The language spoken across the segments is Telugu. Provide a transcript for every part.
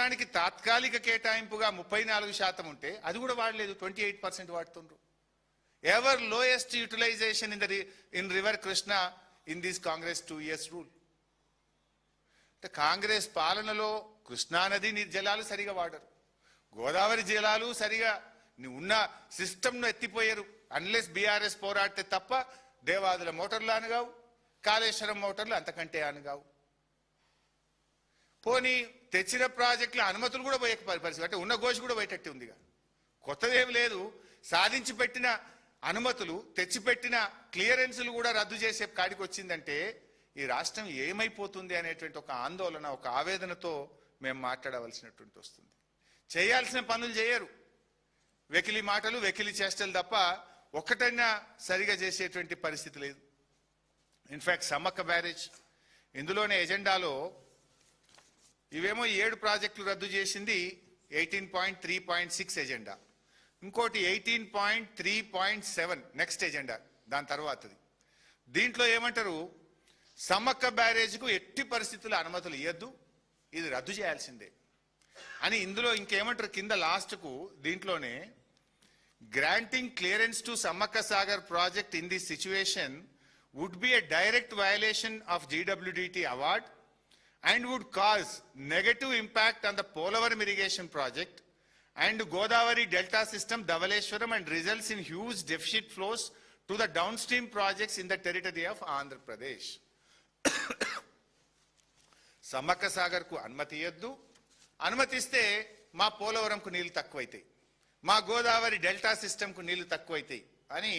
కేంద్రానికి తాత్కాలిక కేటాయింపుగా 34% ఉంటే అది కూడా వాడలేదు, 28% వాడుతుండ్రు. Ever lowest utilization in river Krishna in this Congress 2 years rule. అంటే కాంగ్రెస్ పాలనలో కృష్ణానది జలాలు సరిగా వాడరు, గోదావరి జలాలు సరిగా ఉన్న సిస్టమ్ను ఎత్తిపోయారు. అన్లెస్ బీఆర్ఎస్ పోరాడితే తప్ప దేవాదుల మోటార్లు అనగావు, కాళేశ్వరం మోటార్లు అంతకంటే అనగావు. పోనీ తెచ్చిన ప్రాజెక్టుల అనుమతులు కూడా పోయే పరిస్థితి, అంటే ఉన్న గోషి కూడా పోయేటట్టు ఉందిగా. కొత్తదేం లేదు, సాధించి పెట్టిన అనుమతులు తెచ్చిపెట్టిన క్లియరెన్సులు కూడా రద్దు చేసే కాడికి వచ్చిందంటే ఈ రాష్ట్రం ఏమైపోతుంది అనేటువంటి ఒక ఆందోళన, ఒక ఆవేదనతో మేము మాట్లాడవలసినటువంటి వస్తుంది. చేయాల్సిన పనులు చేయరు, వెకిలి మాటలు వెకిలి చేష్టలు తప్ప ఒక్కటైనా సరిగా చేసేటువంటి పరిస్థితి లేదు. ఇన్ఫ్యాక్ట్ సమ్మక్క బ్యారేజ్ ఇందులోనే ఎజెండాలో ఇవేమో 7 ప్రాజెక్టులు రద్దు చేసింది 18.3.6 ఎజెండా, ఇంకోటి 18.3.7 నెక్స్ట్ ఎజెండా దాని తర్వాతది. దీంట్లో ఏమంటారు, సమ్మక్క బ్యారేజ్కు ఎట్టి పరిస్థితుల్లో అనుమతులు ఇవ్వద్దు, ఇది రద్దు చేయాల్సిందే అని. ఇందులో ఇంకేమంటారు కింద లాస్ట్కు దీంట్లోనే, granting clearance to Sammakka Sagar project in this situation would be a direct violation of GWDT award and would cause negative impact on the Polavaram irrigation project and Godavari Delta system, Dhavaleshwaram, and results in huge deficit flows to the downstream projects in the territory of Andhra Pradesh. Samakka Sagar ku anumati iyaddu, అనుమతిస్తే మా పోలవరంకు నీళ్లు తక్కువైతాయి, మా గోదావరి డెల్టా సిస్టమ్కు నీళ్లు తక్కువైతాయి అని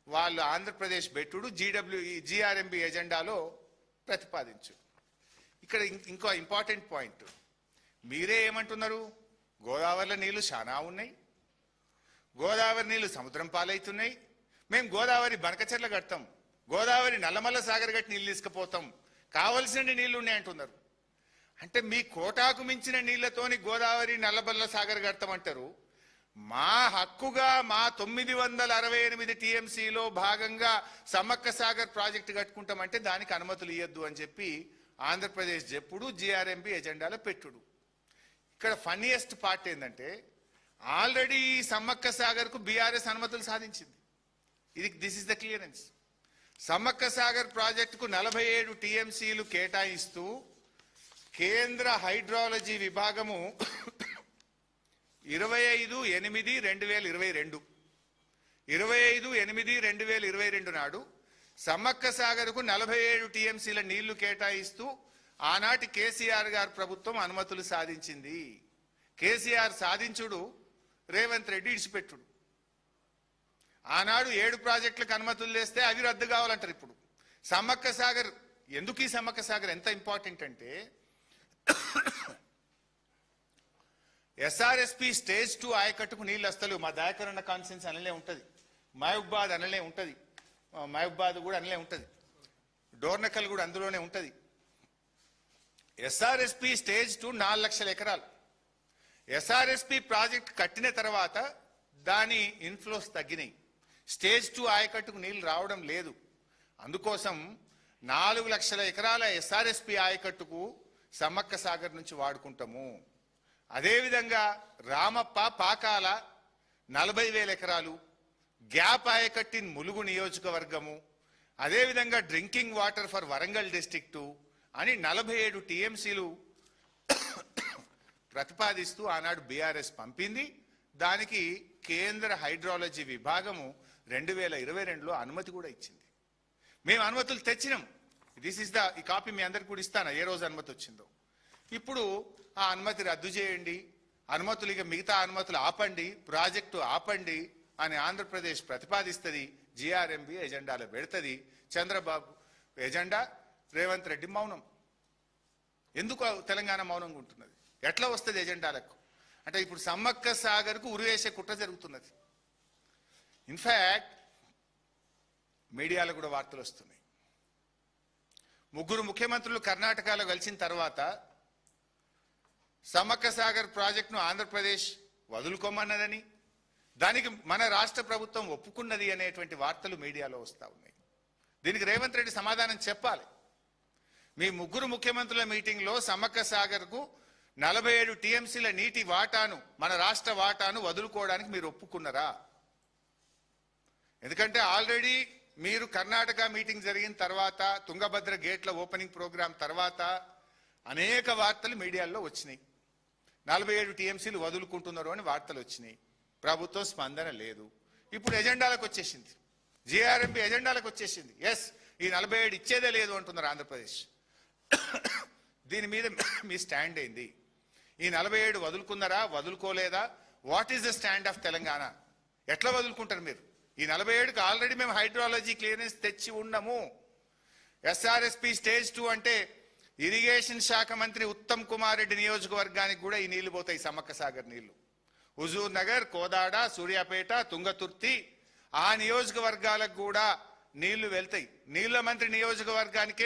వాళ్ళు ఆంధ్రప్రదేశ్ బెట్టుడు GRMB ఎజెండాలో ప్రతిపాదించు. ఇక్కడ ఇంకో ఇంపార్టెంట్ పాయింట్, మీరే ఏమంటున్నారు, గోదావరిలో నీళ్లు చాలా ఉన్నాయి, గోదావరి నీళ్లు సముద్రం పాలవుతున్నాయి, మేము గోదావరి బనకచెర్ల కడతాం, గోదావరి నల్లమల్ల సాగర్ గట్టి నీళ్ళు తీసుకుపోతాం, కావలసిన నీళ్లు ఉన్నాయంటున్నారు. అంటే మీ కోటాకు మించిన నీళ్లతోని గోదావరి నల్లమల్ల సాగర్ కడతామంటారు. మా హక్కుగా మా 968 TMCలో భాగంగా సమ్మక్క సాగర్ ప్రాజెక్టు కట్టుకుంటామంటే దానికి అనుమతులు ఇవ్వద్దు అని చెప్పి ఆంధ్రప్రదేశ్ చెప్పుడు, GRMB ఎజెండాలో పెట్టుడు. ఇక్కడ ఫన్నీయెస్ట్ పార్ట్ ఏంటంటే, ఆల్రెడీ సమ్మక్క సాగర్కు బీఆర్ఎస్ అనుమతులు సాధించింది. This is the clearance. Sammakka Sagar ప్రాజెక్టుకు 47 TMCలు కేటాయిస్తూ కేంద్ర హైడ్రాలజీ విభాగము 25/8/2022 నాడు సమ్మక్క సాగర్కు 47 TMCల నీళ్లు కేటాయిస్తూ ఆనాటి కేసీఆర్ గారు ప్రభుత్వం అనుమతులు సాధించింది. కేసీఆర్ సాధించుడు, రేవంత్ రెడ్డి ఇడిచిపెట్టుడు. ఆనాడు 7 ప్రాజెక్టులకు అనుమతులు తెస్తే అవి రద్దు కావాలంటారు. ఇప్పుడు సమ్మక్క సాగర్ ఎందుకు, ఈ సమ్మక్క సాగర్ ఎంత ఇంపార్టెంట్ అంటే, SRSP స్టేజ్ 2 ఆయకట్టుకు నీళ్ళు వస్తలేవు. మా దాయకరణ కాన్సెన్స్ అనలే ఉంటుంది, మహబూబాద్ అనలే ఉంటుంది, మహబూబాద్ కూడా అనలే ఉంటుంది, డోర్నకల్ కూడా అందులోనే ఉంటుంది. SRSP స్టేజ్ 2 4 లక్షల ఎకరాలు. SRSP ప్రాజెక్ట్ కట్టిన తర్వాత దాని ఇన్ఫ్లోస్ తగ్గినాయి, స్టేజ్ 2 ఆయకట్టుకు నీళ్లు రావడం లేదు. అందుకోసం 4 లక్షల ఎకరాల SRSP ఆయకట్టుకు సమ్మక్క సాగర్ నుంచి వాడుకుంటాము. అదేవిధంగా రామప్ప పాకాల 40,000 ఎకరాలు, గ్యాప్ ఆయకట్టిన్ ములుగు నియోజకవర్గము, అదేవిధంగా drinking water for Warangal district అని 47 TMCలు ప్రతిపాదిస్తూ ఆనాడు బీఆర్ఎస్ పంపింది. దానికి కేంద్ర హైడ్రాలజీ విభాగము 2022లో అనుమతి కూడా ఇచ్చింది. మేము అనుమతులు తెచ్చినాం. ఈ కాపీ మీ అందరికి కూడా ఇస్తాను, ఏ రోజు అనుమతి వచ్చిందో. ఇప్పుడు ఆ అనుమతి రద్దు చేయండి, అనుమతులు ఇక మిగతా అనుమతులు ఆపండి, ప్రాజెక్టు ఆపండి అని ఆంధ్రప్రదేశ్ ప్రతిపాదిస్తుంది. GRMB ఎజెండాలో పెడుతుంది. చంద్రబాబు ఎజెండా, రేవంత్ రెడ్డి మౌనం. ఎందుకు తెలంగాణ మౌనంగా ఉంటున్నది? ఎట్లా వస్తుంది ఎజెండాలకు? అంటే ఇప్పుడు సమ్మక్క సాగర్కు ఉరివేసే కుట్ర జరుగుతున్నది. ఇన్ఫ్యాక్ట్ మీడియాలో కూడా వార్తలు వస్తున్నాయి. 3 ముఖ్యమంత్రులు కర్ణాటకలో కలిసిన తర్వాత సమ్మక్క సాగర్ ప్రాజెక్టును ఆంధ్రప్రదేశ్ వదులుకోమన్నదని, దానికి మన రాష్ట్ర ప్రభుత్వం ఒప్పుకున్నది అనేటువంటి వార్తలు మీడియాలో వస్తూ ఉన్నాయి. దీనికి రేవంత్ రెడ్డి సమాధానం చెప్పాలి. మీ 3 ముఖ్యమంత్రుల మీటింగ్లో సమ్మక్క సాగర్కు 47 టీఎంసీల నీటి వాటాను, మన రాష్ట్ర వాటాను వదులుకోవడానికి మీరు ఒప్పుకున్నారా? ఎందుకంటే ఆల్రెడీ మీరు కర్ణాటక మీటింగ్ జరిగిన తర్వాత, తుంగభద్ర గేట్ల ఓపెనింగ్ ప్రోగ్రాం తర్వాత అనేక వార్తలు మీడియాల్లో వచ్చినాయి. 47 టీఎంసీలు వదులుకుంటున్నారు అని వార్తలు వచ్చినాయి. ప్రభుత్వం స్పందన లేదు. ఇప్పుడు ఎజెండాలకు వచ్చేసింది, జిఆర్ఎంపీ ఎజెండాలకు వచ్చేసింది. ఎస్, ఈ 47 ఇచ్చేదే లేదు అంటున్నారు ఆంధ్రప్రదేశ్. దీని మీద మీ స్టాండ్ ఏంది? ఈ 47 వదులుకున్నారా, వదులుకోలేదా? What is the stand of Telangana? ఎట్లా వదులుకుంటారు మీరు? ఈ 47కి ఆల్రెడీ మేము హైడ్రాలజీ క్లియరెన్స్ తెచ్చి ఉన్నాము. ఎస్ఆర్ఎస్పి స్టేజ్ 2 అంటే ఇరిగేషన్ శాఖ మంత్రి ఉత్తమ్ కుమార్ రెడ్డి నియోజకవర్గానికి కూడా ఈ నీళ్లు పోతాయి, సమ్మక్క సాగర్ నీళ్లు. హుజూర్ నగర్, కోదాడ, సూర్యాపేట, తుంగతుర్తి ఆ నియోజకవర్గాలకు కూడా నీళ్లు వెళ్తాయి. నీళ్ల మంత్రి నియోజకవర్గానికి